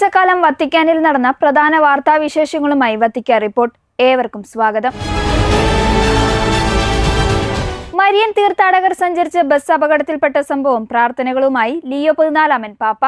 ഞായറാഴ്ചക്കാലം വത്തിക്കാനിൽ നടന്ന പ്രധാന വാർത്താവിശേഷങ്ങളുമായി Vatican report. ഏവർക്കും സ്വാഗതം. മരിയൻ തീർത്ഥാടകർ സഞ്ചരിച്ച ബസ് അപകടത്തിൽപ്പെട്ട സംഭവം പ്രാർത്ഥനകളുമായി ലിയോ 14 പാപ്പ.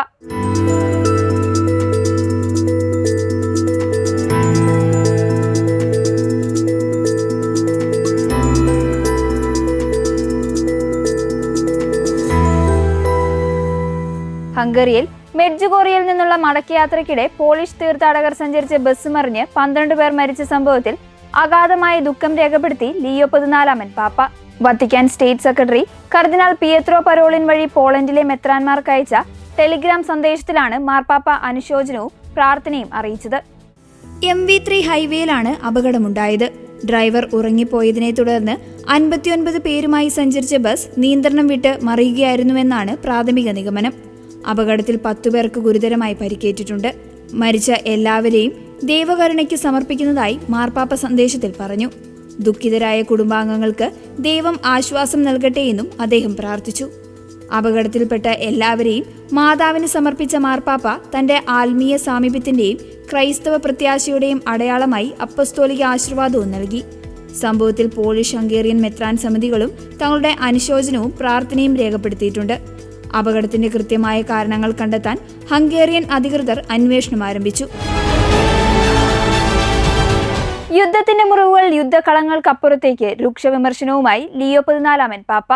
ഹംഗറിയിൽ മെഡ്ജുഗോറിയയിൽ നിന്നുള്ള മടക്കയാത്രയ്ക്കിടെ പോളിഷ് തീർത്ഥാടകർ സഞ്ചരിച്ച ബസ് മറിഞ്ഞ് 12 പേർ മരിച്ച സംഭവത്തിൽ അഗാധമായ ദുഃഖം രേഖപ്പെടുത്തി ലിയോ 14 പാപ്പ. വത്തിക്കാൻ സ്റ്റേറ്റ് സെക്രട്ടറി കർദിനാൾ പിയത്രോ പരോളിൻ വഴി പോളണ്ടിലെ മെത്രാൻമാർക്ക് അയച്ച ടെലിഗ്രാം സന്ദേശത്തിലാണ് മാർപ്പാപ്പ അനുശോചനവും പ്രാർത്ഥനയും അറിയിച്ചത്. MV3 ഹൈവേയിലാണ് അപകടമുണ്ടായത്. ഡ്രൈവർ ഉറങ്ങിപ്പോയതിനെ തുടർന്ന് 59 പേരുമായി സഞ്ചരിച്ച ബസ് നിയന്ത്രണം വിട്ട് മറിയുകയായിരുന്നുവെന്നാണ് പ്രാഥമിക നിഗമനം. അപകടത്തിൽ 10 പേർക്ക് ഗുരുതരമായി പരിക്കേറ്റിട്ടുണ്ട്. മരിച്ച എല്ലാവരെയും ദൈവകരുണയ്ക്ക് സമർപ്പിക്കുന്നതായി മാർപ്പാപ്പ സന്ദേശത്തിൽ പറഞ്ഞു. ദുഃഖിതരായ കുടുംബാംഗങ്ങൾക്ക് ദൈവം ആശ്വാസം നൽകട്ടെയെന്നും അദ്ദേഹം പ്രാർത്ഥിച്ചു. അപകടത്തിൽപ്പെട്ട എല്ലാവരെയും മാതാവിന് സമർപ്പിച്ച മാർപ്പാപ്പ തന്റെ ആത്മീയ സാമീപ്യത്തിന്റെയും ക്രൈസ്തവ പ്രത്യാശയുടെയും അടയാളമായി അപ്പസ്തോലിക ആശീർവാദവും നൽകി. സംഭവത്തിൽ പോളിഷ് ഹംഗേറിയൻ മെത്രാൻ സമിതികളും തങ്ങളുടെ അനുശോചനവും പ്രാർത്ഥനയും രേഖപ്പെടുത്തിയിട്ടുണ്ട്. അപകടത്തിന്റെ കൃത്യമായ കാരണങ്ങൾ കണ്ടെത്താൻ ഹംഗേറിയൻ അധികൃതർ അന്വേഷണം ആരംഭിച്ചു. യുദ്ധത്തിന്റെ മുറിവുകൾ യുദ്ധകളങ്ങൾക്കപ്പുറത്തേക്ക് രൂക്ഷ വിമർശനവുമായി ലിയോ 14 പാപ്പ.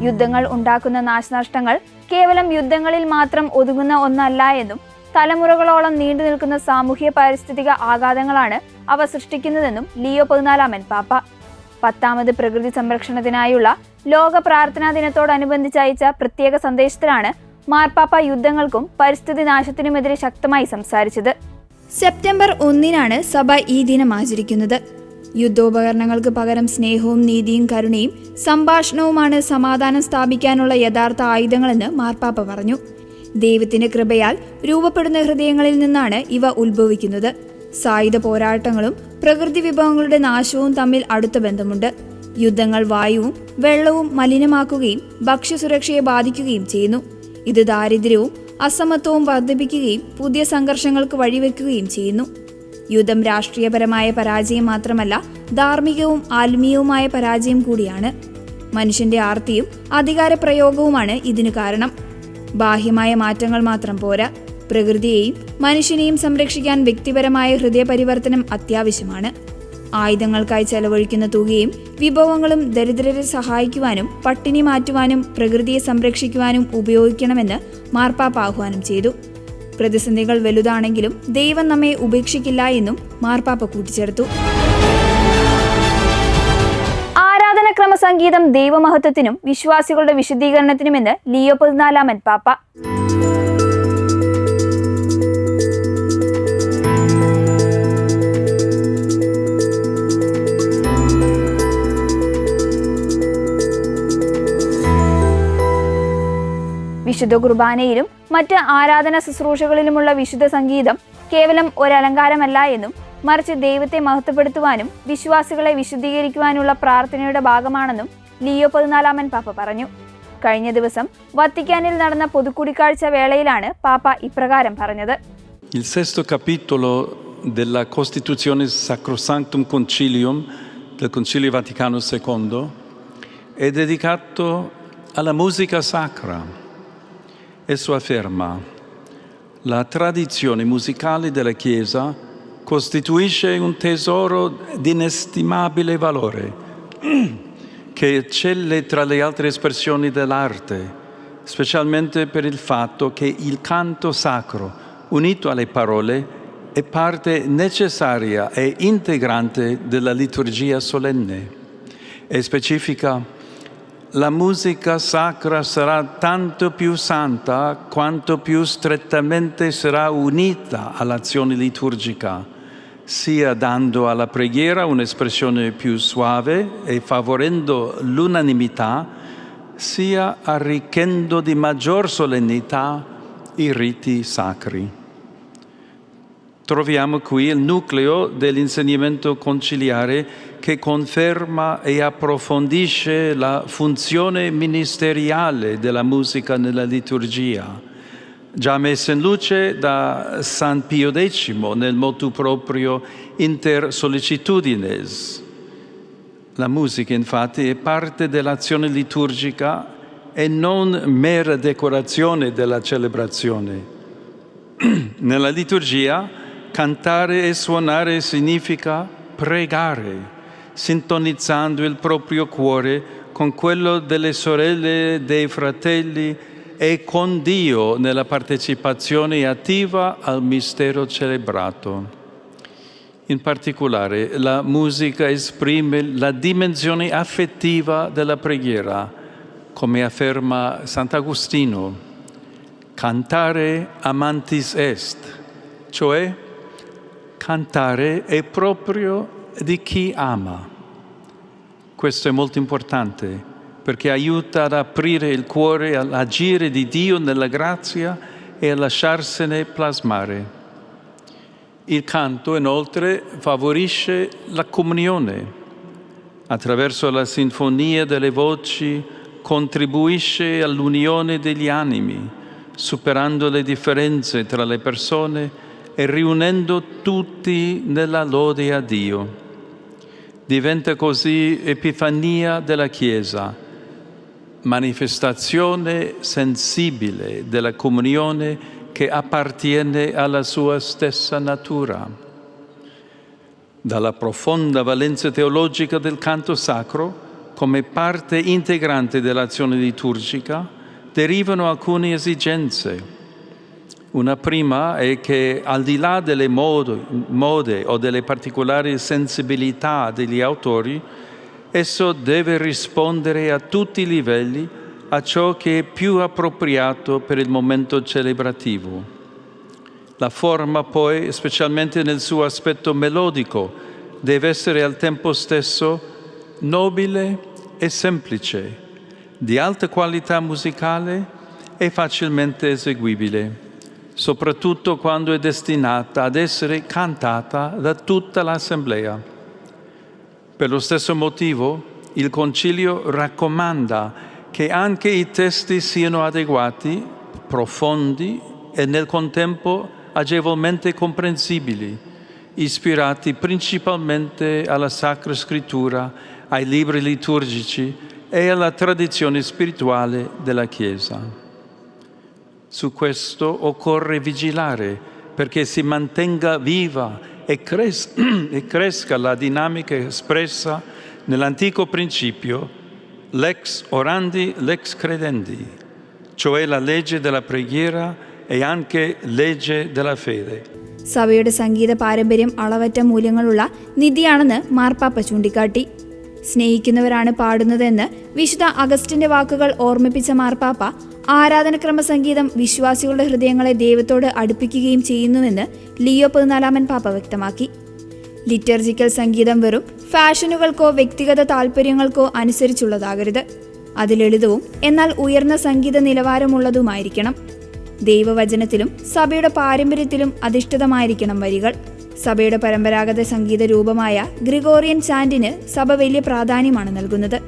യുദ്ധങ്ങൾ ഉണ്ടാക്കുന്ന നാശനഷ്ടങ്ങൾ കേവലം യുദ്ധങ്ങളിൽ മാത്രം ഒതുങ്ങുന്ന ഒന്നല്ല എന്നും തലമുറകളോളം നീണ്ടു നിൽക്കുന്ന സാമൂഹ്യ പാരിസ്ഥിതിക ആഘാതങ്ങളാണ് അവ സൃഷ്ടിക്കുന്നതെന്നും ലിയോ 14 പാപ്പ 10ാമത് പ്രകൃതി സംരക്ഷണത്തിനായുള്ള ലോക പ്രാർത്ഥനാ ദിനത്തോടനുബന്ധിച്ച് അയച്ച പ്രത്യേക സന്ദേശത്തിലാണ് മാർപ്പാപ്പ യുദ്ധങ്ങൾക്കും പരിസ്ഥിതി നാശത്തിനുമെതിരെ ശക്തമായി സംസാരിച്ചത്. സെപ്റ്റംബർ 1 സഭ ഈ ദിനം ആചരിക്കുന്നത്. യുദ്ധോപകരണങ്ങൾക്ക് പകരം സ്നേഹവും നീതിയും കരുണയും സംഭാഷണവുമാണ് സമാധാനം സ്ഥാപിക്കാനുള്ള യഥാർത്ഥ ആയുധങ്ങളെന്ന് മാർപ്പാപ്പ പറഞ്ഞു. ദൈവത്തിന്റെ കൃപയാൽ രൂപപ്പെടുന്ന ഹൃദയങ്ങളിൽ നിന്നാണ് ഇവ ഉത്ഭവിക്കുന്നത്. സായുധ പോരാട്ടങ്ങളും പ്രകൃതി വിഭവങ്ങളുടെ നാശവും തമ്മിൽ അടുത്ത ബന്ധമുണ്ട്. യുദ്ധങ്ങൾ വായുവും വെള്ളവും മലിനമാക്കുകയും ഭക്ഷ്യസുരക്ഷയെ ബാധിക്കുകയും ചെയ്യുന്നു. ഇത് ദാരിദ്ര്യവും അസമത്വവും വർദ്ധിപ്പിക്കുകയും പുതിയ സംഘർഷങ്ങൾക്ക് വഴിവെക്കുകയും ചെയ്യുന്നു. യുദ്ധം രാഷ്ട്രീയപരമായ പരാജയം മാത്രമല്ല, ധാർമ്മികവും ആത്മീയവുമായ പരാജയം കൂടിയാണ്. മനുഷ്യന്റെ ആർത്തിയും അധികാരപ്രയോഗവുമാണ് ഇതിനു കാരണം. ബാഹ്യമായ മാറ്റങ്ങൾ മാത്രം പോരാ. പ്രകൃതിയെയും മനുഷ്യനെയും സംരക്ഷിക്കാൻ വ്യക്തിപരമായ ഹൃദയപരിവർത്തനം അത്യാവശ്യമാണ്. ആയുധങ്ങൾക്കായി ചെലവഴിക്കുന്ന തുകയും വിഭവങ്ങളും ദരിദ്രരെ സഹായിക്കുവാനും പട്ടിണി മാറ്റുവാനും പ്രകൃതിയെ സംരക്ഷിക്കുവാനും ഉപയോഗിക്കണമെന്ന് മാർപ്പാപ്പ ആഹ്വാനം ചെയ്തു. പ്രതിസന്ധികൾ വലുതാണെങ്കിലും ദൈവം നമ്മെ ഉപേക്ഷിക്കില്ല എന്നും മാർപ്പാപ്പ കൂട്ടിച്ചേർത്തു. ആരാധനക്രമ സംഗീതം ദൈവമഹത്വത്തിനും വിശ്വാസികളുടെ വിശുദ്ധീകരണത്തിനുമെന്ന് ലിയോ 14 പാപ്പ. വിശുദ്ധ കുർബാനയിലും മറ്റ് ആരാധന ശുശ്രൂഷകളിലുമുള്ള വിശുദ്ധ സംഗീതം കേവലം ഒരലങ്കാരമല്ല എന്നും മറിച്ച് ദൈവത്തെ മഹത്വപ്പെടുത്തുവാനും വിശ്വാസികളെ വിശുദ്ധീകരിക്കുവാനുള്ള പ്രാർത്ഥനയുടെ ഭാഗമാണെന്നും ലിയോ 14 പാപ്പ പറഞ്ഞു. കഴിഞ്ഞ ദിവസം വത്തിക്കാനിൽ നടന്ന പൊതുകൂടിക്കാഴ്ച വേളയിലാണ് പാപ്പ ഇപ്രകാരം പറഞ്ഞത്. Il sesto capitolo della Costituzione Sacrosanctum Concilium del Concilio Vaticano II è dedicato alla musica sacra. Esso afferma: la tradizione musicale della Chiesa costituisce un tesoro di inestimabile valore che eccelle tra le altre espressioni dell'arte, specialmente per il fatto che il canto sacro, unito alle parole, è parte necessaria e integrante della liturgia solenne. E specifica: la musica sacra sarà tanto più santa quanto più strettamente sarà unita all'azione liturgica, sia dando alla preghiera un'espressione più suave e favorendo l'unanimità, sia arricchendo di maggior solennità i riti sacri. Troviamo qui il nucleo dell'insegnamento conciliare che conferma e approfondisce la funzione ministeriale della musica nella liturgia, già messa in luce da San Pio X nel motu proprio Inter Sollicitudines. La musica, infatti, è parte dell'azione liturgica e non mera decorazione della celebrazione. Nella liturgia, cantare e suonare significa pregare, sintonizzando il proprio cuore con quello delle sorelle e dei fratelli e con Dio nella partecipazione attiva al mistero celebrato. In particolare, la musica esprime la dimensione affettiva della preghiera, come afferma Sant'Agostino. Cantare amantis est, cioè cantare è proprio di chi ama. Questo è molto importante perché aiuta ad aprire il cuore all'agire di Dio nella grazia e a lasciarsene plasmare. Il canto, inoltre, favorisce la comunione. Attraverso la sinfonia delle voci contribuisce all'unione degli animi, superando le differenze tra le persone e riunendo tutti nella lode a Dio. Diventa così epifania della Chiesa, manifestazione sensibile della comunione che appartiene alla sua stessa natura. Dalla profonda valenza teologica del canto sacro, come parte integrante dell'azione liturgica, derivano alcune esigenze. Una prima è che, al di là delle mode o delle particolari sensibilità degli autori, esso deve rispondere a tutti i livelli a ciò che è più appropriato per il momento celebrativo. La forma, poi, specialmente nel suo aspetto melodico, deve essere al tempo stesso nobile e semplice, di alta qualità musicale e facilmente eseguibile, soprattutto quando è destinata ad essere cantata da tutta l'assemblea. Per lo stesso motivo, il Concilio raccomanda che anche i testi siano adeguati, profondi e nel contempo agevolmente comprensibili, ispirati principalmente alla Sacra Scrittura, ai libri liturgici e alla tradizione spirituale della Chiesa. Su questo occorre vigilare perché si mantenga viva e cresca la dinamica espressa nell'antico principio lex orandi, lex credendi, cioè la legge della preghiera e anche legge della fede. സഭയുടെ സംഗീത പാരമ്പര്യം അളവറ്റ മൂല്യങ്ങളുള്ള നിധിയാണെന്ന് മാർപ്പാപ്പ ചൂണ്ടിക്കാട്ടി. സ്നേഹിക്കുന്നവരാണ് പാടുന്നതെന്ന് വിശുദ്ധ അഗസ്റ്റിന്റെ വാക്കുകൾ ഓർമ്മിപ്പിച്ച മാർപ്പാപ്പ, ആരാധനക്രമ സംഗീതം വിശ്വാസികളുടെ ഹൃദയങ്ങളെ ദൈവത്തോട് അടുപ്പിക്കുകയും ചെയ്യുന്നുവെന്ന് ലിയോ 14 പാപ്പ വ്യക്തമാക്കി. ലിറ്റർജിക്കൽ സംഗീതം വെറും ഫാഷനുകൾക്കോ വ്യക്തിഗത താൽപ്പര്യങ്ങൾക്കോ അനുസരിച്ചുള്ളതാകരുത്. അത് ലളിതവും എന്നാൽ ഉയർന്ന സംഗീത നിലവാരമുള്ളതുമായിരിക്കണം. ദൈവവചനത്തിലും സഭയുടെ പാരമ്പര്യത്തിലും അധിഷ്ഠിതമായിരിക്കണം വരികൾ. സഭയുടെ പരമ്പരാഗത സംഗീത രൂപമായ ഗ്രിഗോറിയൻ ചാൻഡിന് സഭ വലിയ പ്രാധാന്യമാണ് നൽകുന്നത്.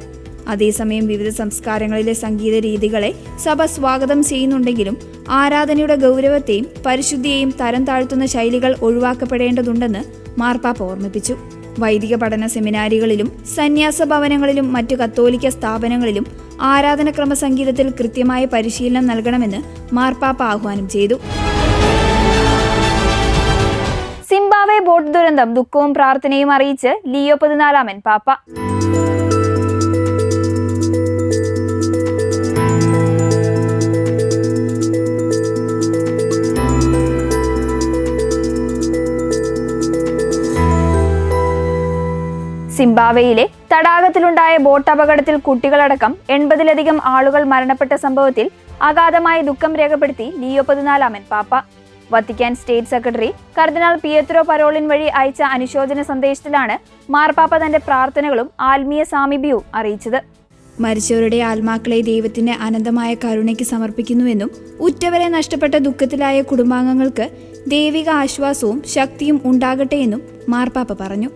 അതേസമയം വിവിധ സംസ്കാരങ്ങളിലെ സംഗീത രീതികളെ സഭ സ്വാഗതം ചെയ്യുന്നുണ്ടെങ്കിലും ആരാധനയുടെ ഗൗരവത്തെയും പരിശുദ്ധിയെയും തരം താഴ്ത്തുന്ന ശൈലികൾ ഒഴിവാക്കപ്പെടേണ്ടതുണ്ടെന്ന് മാർപ്പാപ്പ ഓർമ്മിപ്പിച്ചു. വൈദിക പഠന സെമിനാരികളിലും സന്യാസ ഭവനങ്ങളിലും മറ്റു കത്തോലിക്ക സ്ഥാപനങ്ങളിലും ആരാധനക്രമ സംഗീതത്തിൽ കൃത്യമായ പരിശീലനം നൽകണമെന്ന് മാർപ്പാപ്പ ആഹ്വാനം ചെയ്തു. സിംബാബ്വെ ബോട്ട് ദുരന്തം ദുഃഖവും പ്രാർത്ഥനയും അറിയിച്ച് ലിയോ 14 പാപ്പ. സിംബാബ്വേയിലെ തടാകത്തിലുണ്ടായ ബോട്ട് അപകടത്തിൽ കുട്ടികളടക്കം 80-ലധികം ആളുകൾ മരണപ്പെട്ട സംഭവത്തിൽ അഗാധമായ ദുഃഖം രേഖപ്പെടുത്തി ലിയോ 14 പാപ്പ. വത്തിക്കാൻ സ്റ്റേറ്റ് സെക്രട്ടറി കർദിനാൾ പിയത്രോ പരോളിൻ വഴി അയച്ച അനുശോചന സന്ദേശത്തിലാണ് മാർപ്പാപ്പ തന്റെ പ്രാർത്ഥനകളും ആത്മീയ സാമീപ്യവും അറിയിച്ചത്. മരിച്ചവരുടെ ആത്മാക്കളെ ദൈവത്തിന്റെ അനന്തമായ കരുണയ്ക്ക് സമർപ്പിക്കുന്നുവെന്നും ഉറ്റവരെ നഷ്ടപ്പെട്ട ദുഃഖത്തിലായ കുടുംബാംഗങ്ങൾക്ക് ദൈവിക ആശ്വാസവും ശക്തിയും ഉണ്ടാകട്ടെയെന്നും മാർപ്പാപ്പ പറഞ്ഞു.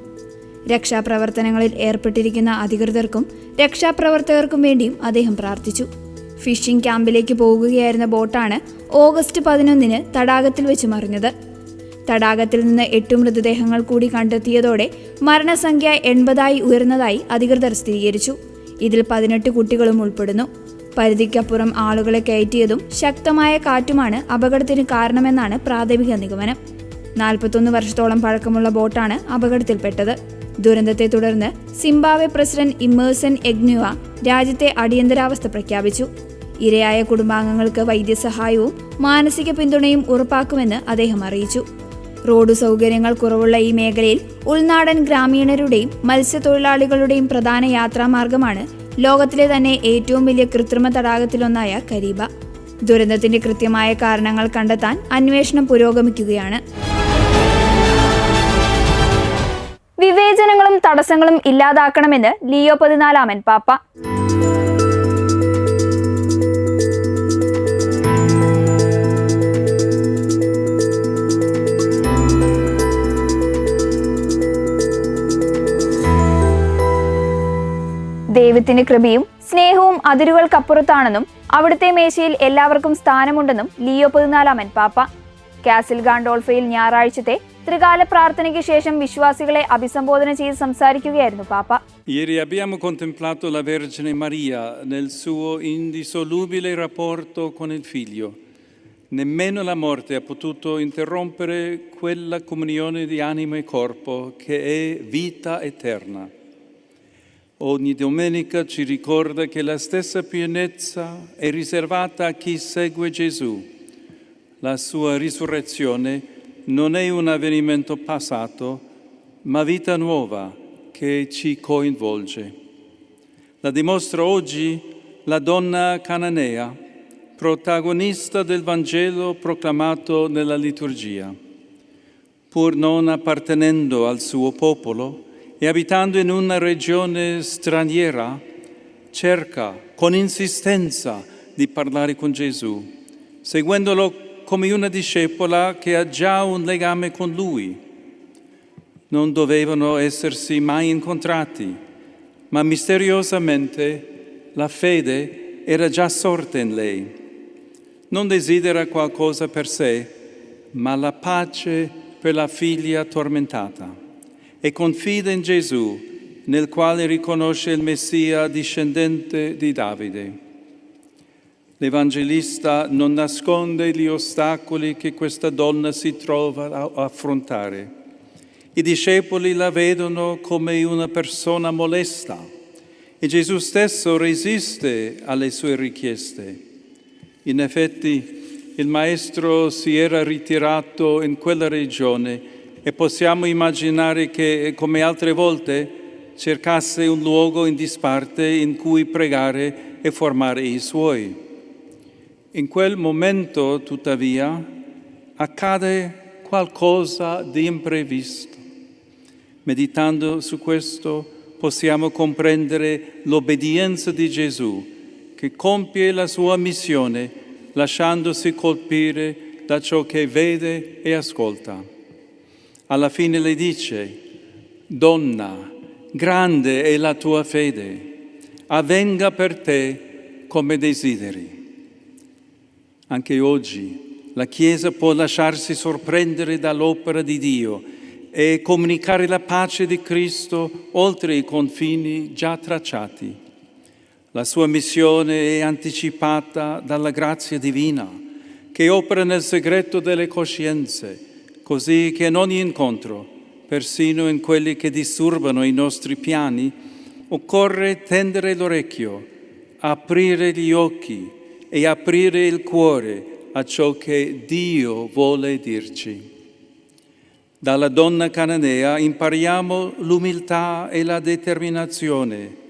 രക്ഷാപ്രവർത്തനങ്ങളിൽ ഏർപ്പെട്ടിരിക്കുന്ന അധികൃതർക്കും രക്ഷാപ്രവർത്തകർക്കും വേണ്ടിയും അദ്ദേഹം പ്രാർത്ഥിച്ചു. ഫിഷിംഗ് ക്യാമ്പിലേക്ക് പോകുകയായിരുന്ന ബോട്ടാണ് ഓഗസ്റ്റ് 11 തടാകത്തിൽ വെച്ച് മറിഞ്ഞത്. തടാകത്തിൽ നിന്ന് 8 മൃതദേഹങ്ങൾ കൂടി കണ്ടെത്തിയതോടെ മരണസംഖ്യ 80 ഉയർന്നതായി അധികൃതർ സ്ഥിരീകരിച്ചു. ഇതിൽ 18 കുട്ടികളും ഉൾപ്പെടുന്നു. പരിധിക്കപ്പുറം ആളുകളെ കയറ്റിയതും ശക്തമായ കാറ്റുമാണ് അപകടത്തിന് കാരണമെന്നാണ് പ്രാഥമിക നിഗമനം. 41 വർഷത്തോളം പഴക്കമുള്ള ബോട്ടാണ് അപകടത്തിൽപ്പെട്ടത്. ദുരന്തത്തെ തുടർന്ന് സിംബാബ്വെ പ്രസിഡന്റ് ഇമ്മേഴ്സൺ എഗ്നുവ രാജ്യത്തെ അടിയന്തരാവസ്ഥ പ്രഖ്യാപിച്ചു. ഇരയായ കുടുംബാംഗങ്ങൾക്ക് വൈദ്യസഹായവും മാനസിക പിന്തുണയും ഉറപ്പാക്കുമെന്ന് അദ്ദേഹം അറിയിച്ചു. റോഡ് സൗകര്യങ്ങൾ കുറവുള്ള ഈ മേഖലയിൽ ഉൾനാടൻ ഗ്രാമീണരുടെയും മത്സ്യത്തൊഴിലാളികളുടെയും പ്രധാന യാത്രാമാർഗമാണ് ലോകത്തിലെ തന്നെ ഏറ്റവും വലിയ കൃത്രിമ തടാകത്തിലൊന്നായ കരീബ. ദുരന്തത്തിന്റെ കൃത്യമായ കാരണങ്ങൾ കണ്ടെത്താൻ അന്വേഷണം പുരോഗമിക്കുകയാണ്. വിവേചനങ്ങളും തടസ്സങ്ങളും ഇല്ലാതാക്കണമെന്ന് ലിയോ 14 പാപ്പ. ദൈവത്തിന്റെ കൃപയും സ്നേഹവും അതിരുകൾക്കപ്പുറത്താണെന്നും അവിടുത്തെ മേശയിൽ എല്ലാവർക്കും സ്ഥാനമുണ്ടെന്നും ലിയോ 14 പാപ്പ. കാസിൽ ഗാൻഡോൾഫയിൽ ഞായറാഴ്ചത്തെ ത്രികാല പ്രാർത്ഥനയ്ക്ക് ശേഷം വിശ്വാസികളെ അഭിസംബോധന ചെയ്ത് സംസാരിക്കുകയായിരുന്നു പാപ്പ. Ieri abbiamo contemplato la Vergine Maria nel suo indissolubile rapporto con il Figlio. Nemmeno la morte ha potuto interrompere quella comunione di anima e corpo che è vita eterna. Ogni domenica ci ricorda che la stessa pienezza è riservata a chi segue Gesù. La sua risurrezione non è un avvenimento passato, ma vita nuova che ci coinvolge. La dimostra oggi la donna cananea, protagonista del Vangelo proclamato nella liturgia. Pur non appartenendo al suo popolo e abitando in una regione straniera, cerca con insistenza di parlare con Gesù, seguendolo come una discepola che ha già un legame con Lui. Non dovevano essersi mai incontrati, ma misteriosamente la fede era già sorta in lei. Non desidera qualcosa per sé, ma la pace per la figlia tormentata, e confida in Gesù, nel quale riconosce il Messia discendente di Davide. L'Evangelista non nasconde gli ostacoli che questa donna si trova a affrontare. I discepoli la vedono come una persona molesta e Gesù stesso resiste alle sue richieste. In effetti, il Maestro si era ritirato in quella regione e possiamo immaginare che, come altre volte, cercasse un luogo in disparte in cui pregare e formare i suoi. In quel momento, tuttavia, accade qualcosa di imprevisto. Meditando su questo, possiamo comprendere l'obbedienza di Gesù, che compie la sua missione, lasciandosi colpire da ciò che vede e ascolta. Alla fine le dice: «Donna, grande è la tua fede, avvenga per te come desideri». Anche oggi la Chiesa può lasciarsi sorprendere dall'opera di Dio e comunicare la pace di Cristo oltre i confini già tracciati. La sua missione è anticipata dalla grazia divina, che opera nel segreto delle coscienze, così che in ogni incontro, persino in quelli che disturbano i nostri piani, occorre tendere l'orecchio, aprire gli occhi e aprire il cuore a ciò che Dio vuole dirci. Dalla donna cananea impariamo l'umiltà e la determinazione.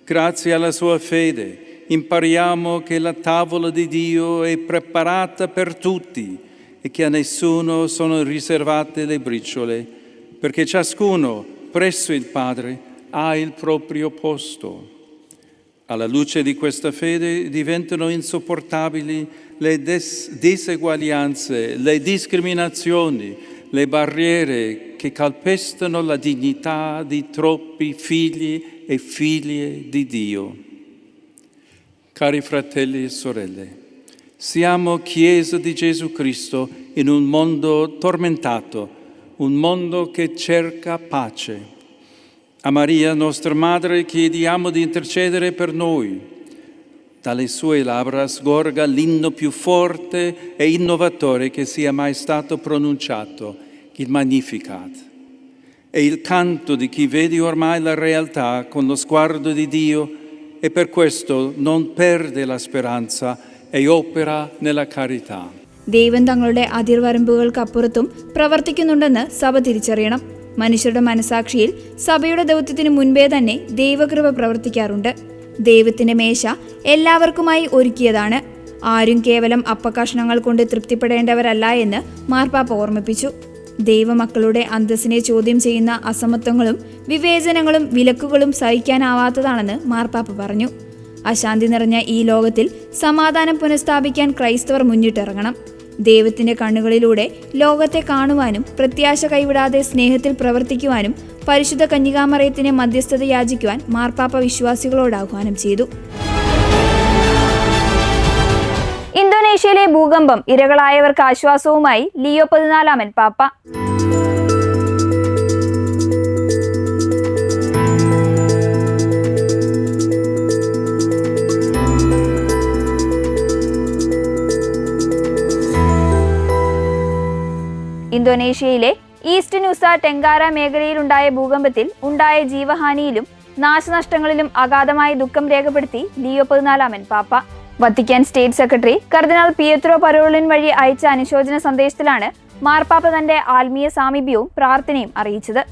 Grazie alla sua fede impariamo che la tavola di Dio è preparata per tutti e che a nessuno sono riservate le briciole, perché ciascuno presso il Padre ha il proprio posto. Alla luce di questa fede diventano insopportabili le diseguaglianze, le discriminazioni, le barriere che calpestano la dignità di troppi figli e figlie di Dio. Cari fratelli e sorelle, siamo Chiesa di Gesù Cristo in un mondo tormentato, un mondo che cerca pace. A Maria, nostra Madre, chiediamo di intercedere per noi. Dalle sue labbra sgorga l'inno più forte e innovatore che sia mai stato pronunciato, il Magnificat. È il canto di chi vede ormai la realtà con lo sguardo di Dio e per questo non perde la speranza e opera nella carità. ദൈവം തങ്ങളുടെ അതിർവരമ്പുകൾക്കപ്പുറത്തും പ്രവർത്തിക്കുന്നുണ്ടെന്ന് സഭ തിരിച്ചറിയണം. മനുഷ്യരുടെ മനസാക്ഷിയിൽ സഭയുടെ ദൗത്യത്തിന് മുൻപേ തന്നെ ദൈവകൃപ പ്രവർത്തിക്കാറുണ്ട്. ദൈവത്തിന്റെ മേശ എല്ലാവർക്കുമായി ഒരുക്കിയതാണ്. ആരും കേവലം അപ്പക്കഷണങ്ങൾ കൊണ്ട് തൃപ്തിപ്പെടേണ്ടവരല്ല എന്ന് മാർപ്പാപ്പ ഓർമ്മിപ്പിച്ചു. ദൈവമക്കളുടെ അന്തസ്സിനെ ചോദ്യം ചെയ്യുന്ന അസമത്വങ്ങളും വിവേചനങ്ങളും വിലക്കുകളും സഹിക്കാനാവാത്തതാണെന്ന് മാർപ്പാപ്പ പറഞ്ഞു. അശാന്തി നിറഞ്ഞ ഈ ലോകത്തിൽ സമാധാനം പുനഃസ്ഥാപിക്കാൻ ക്രൈസ്തവർ മുന്നിട്ടിറങ്ങണം. ദൈവത്തിന്റെ കണ്ണുകളിലൂടെ ലോകത്തെ കാണുവാനും പ്രത്യാശ കൈവിടാതെ സ്നേഹത്തിൽ പ്രവർത്തിക്കുവാനും പരിശുദ്ധ കന്യകാമറിയത്തിനെ മധ്യസ്ഥത യാചിക്കുവാൻ മാർപ്പാപ്പ വിശ്വാസികളോട് ആഹ്വാനം ചെയ്തു. ഇന്തോനേഷ്യയിലെ ഭൂകമ്പം ഇരകളായവർക്ക് ആശ്വാസവുമായി ലിയോ 14 പാപ്പ. ഇന്തോനേഷ്യയിലെ ഈസ്റ്റ് നുസ ടെങ്കാര മേഖലയിലുണ്ടായ ഭൂകമ്പത്തിൽ ഉണ്ടായ ജീവഹാനിയിലും നാശനഷ്ടങ്ങളിലും അഗാധമായ ദുഃഖം രേഖപ്പെടുത്തി ലിയോ 14 പാപ്പ. വത്തിക്കാൻ സ്റ്റേറ്റ് സെക്രട്ടറി കർദിനാൾ പിയത്രോ പരോളിൻ വഴി അയച്ച അനുശോചന സന്ദേശത്തിലാണ് മാർപ്പാപ്പ തന്റെ ആത്മീയ സാമീപ്യവും പ്രാർത്ഥനയും അറിയിച്ചത്.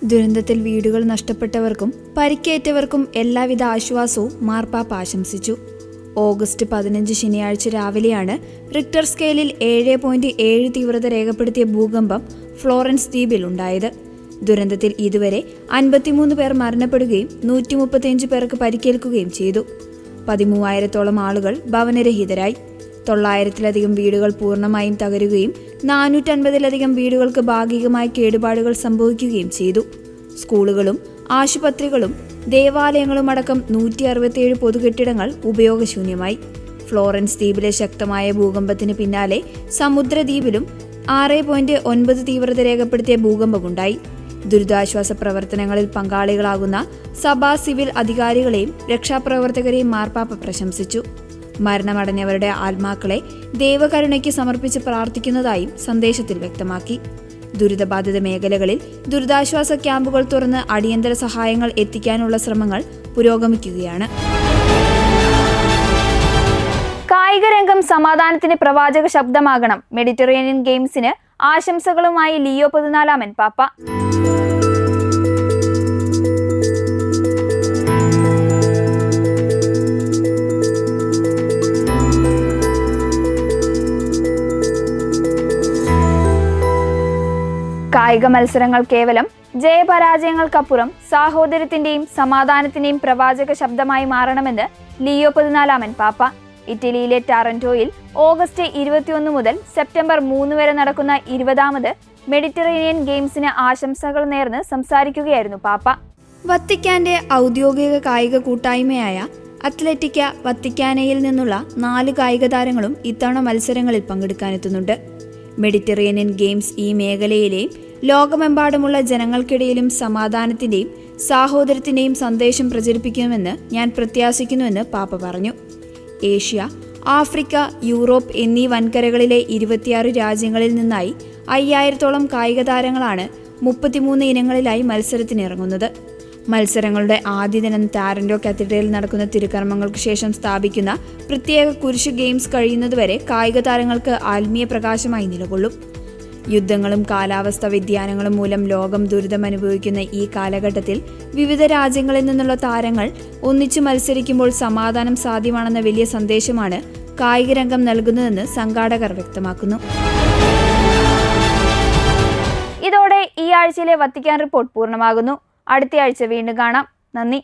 ദുരന്തത്തിൽ വീടുകൾ നഷ്ടപ്പെട്ടവർക്കും പരിക്കേറ്റവർക്കും എല്ലാവിധ ആശ്വാസവും മാർപ്പാപ്പ ആശംസിച്ചു. ഓഗസ്റ്റ് 15 ശനിയാഴ്ച രാവിലെയാണ് റിക്ടർ സ്കെയിലിൽ 7.7 തീവ്രത രേഖപ്പെടുത്തിയ ഭൂകമ്പം ഫ്ലോറൻസ് ദ്വീപിൽ ഉണ്ടായത്. ദുരന്തത്തിൽ ഇതുവരെ 53 പേർ മരണപ്പെടുകയും 135 പേർക്ക് പരിക്കേൽക്കുകയും ചെയ്തു. 13,000-ഓളം ആളുകൾ ഭവനരഹിതരായി. 900-ലധികം വീടുകൾ പൂർണ്ണമായും തകരുകയും 450-ലധികം വീടുകൾക്ക് ഭാഗികമായി കേടുപാടുകൾ സംഭവിക്കുകയും ചെയ്തു. സ്കൂളുകളും ആശുപത്രികളും ദേവാലയങ്ങളും അടക്കം 167 പൊതുകെട്ടിടങ്ങൾ ഉപയോഗശൂന്യമായി. ഫ്ലോറൻസ് ദ്വീപിലെ ശക്തമായ ഭൂകമ്പത്തിന് പിന്നാലെ സമുദ്രദ്വീപിലും 6.9 തീവ്രത രേഖപ്പെടുത്തിയ ഭൂകമ്പമുണ്ടായി. ദുരിതാശ്വാസ പ്രവർത്തനങ്ങളിൽ പങ്കാളികളാകുന്ന സഭാ സിവിൽ അധികാരികളെയും രക്ഷാപ്രവർത്തകരെയും മാർപ്പാപ്പ പ്രശംസിച്ചു. മരണമടഞ്ഞവരുടെ ആത്മാക്കളെ ദൈവകരുണയ്ക്ക് സമർപ്പിച്ച് പ്രാർത്ഥിക്കുന്നതായും സന്ദേശത്തിൽ വ്യക്തമാക്കി. ദുരിതബാധിത മേഖലകളിൽ ദുരിതാശ്വാസ ക്യാമ്പുകൾ തുറന്ന് അടിയന്തര സഹായങ്ങൾ എത്തിക്കാനുള്ള ശ്രമങ്ങൾ പുരോഗമിക്കുകയാണ്. കായിക രംഗം സമാധാനത്തിന് പ്രവാചക ശബ്ദമാകണം. മെഡിറ്ററേനിയൻ ഗെയിംസിന് ആശംസകളുമായി ലിയോ 14 പാപ്പ. കായിക മത്സരങ്ങൾ കേവലം ജയപരാജയങ്ങൾക്കപ്പുറം സാഹോദര്യത്തിന്റെയും സമാധാനത്തിന്റെയും പ്രവാചക ശബ്ദമായി മാറണമെന്ന് ലിയോ 14 പാപ്പ. ഇറ്റലിയിലെ ടാറന്റോയിൽ ഓഗസ്റ്റ് 21 മുതൽ സെപ്റ്റംബർ 3 വരെ നടക്കുന്ന 20ാമത് മെഡിറ്ററേനിയൻ ഗെയിംസിന് ആശംസകൾ നേർന്ന് സംസാരിക്കുകയായിരുന്നു പാപ്പ. വത്തിക്കാന്റെ ഔദ്യോഗിക കായിക കൂട്ടായ്മയായ അത്ലറ്റിക്ക വത്തിക്കാനയിൽ നിന്നുള്ള 4 കായിക താരങ്ങളും ഇത്തവണ മത്സരങ്ങളിൽ പങ്കെടുക്കാനെത്തുന്നുണ്ട്. മെഡിറ്ററേനിയൻ ഗെയിംസ് ഈ മേഖലയിലെയും ലോകമെമ്പാടുമുള്ള ജനങ്ങൾക്കിടയിലും സമാധാനത്തിന്റെയും സാഹോദര്യത്തിന്റെയും സന്ദേശം പ്രചരിപ്പിക്കുമെന്ന് ഞാൻ പ്രത്യാശിക്കുന്നുവെന്ന് പാപ്പ പറഞ്ഞു. ഏഷ്യ, ആഫ്രിക്ക, യൂറോപ്പ് എന്നീ വൻകരകളിലെ 26 രാജ്യങ്ങളിൽ നിന്നായി 5000-ഓളം കായിക താരങ്ങളാണ് 33 ഇനങ്ങളിലായി മത്സരത്തിനിറങ്ങുന്നത്. മത്സരങ്ങളുടെ ആദ്യ ദിനം ടാരന്റോ കത്തീഡ്രലിൽ നടക്കുന്ന തിരുക്കർമ്മങ്ങൾക്ക് ശേഷം സ്ഥാപിക്കുന്ന പ്രത്യേക കുരിശ് ഗെയിംസ് കഴിയുന്നതുവരെ കായിക താരങ്ങൾക്ക് ആത്മീയ പ്രകാശമായി നിലകൊള്ളും. യുദ്ധങ്ങളും കാലാവസ്ഥാ വ്യതിയാനങ്ങളും മൂലം ലോകം ദുരിതമനുഭവിക്കുന്ന ഈ കാലഘട്ടത്തിൽ വിവിധ രാജ്യങ്ങളിൽ നിന്നുള്ള താരങ്ങൾ ഒന്നിച്ചു മത്സരിക്കുമ്പോൾ സമാധാനം സാധ്യമാണെന്ന വലിയ സന്ദേശമാണ് കായിക രംഗം നൽകുന്നതെന്ന് സംഘാടകർ വ്യക്തമാക്കുന്നു. ഇതോടെ ഈ ആഴ്ചയിലെ വത്തിക്കാൻ റിപ്പോർട്ട് പൂർണ്ണമാകുന്നു. അടുത്ത ആഴ്ച വീണ്ടും കാണാം. നന്ദി.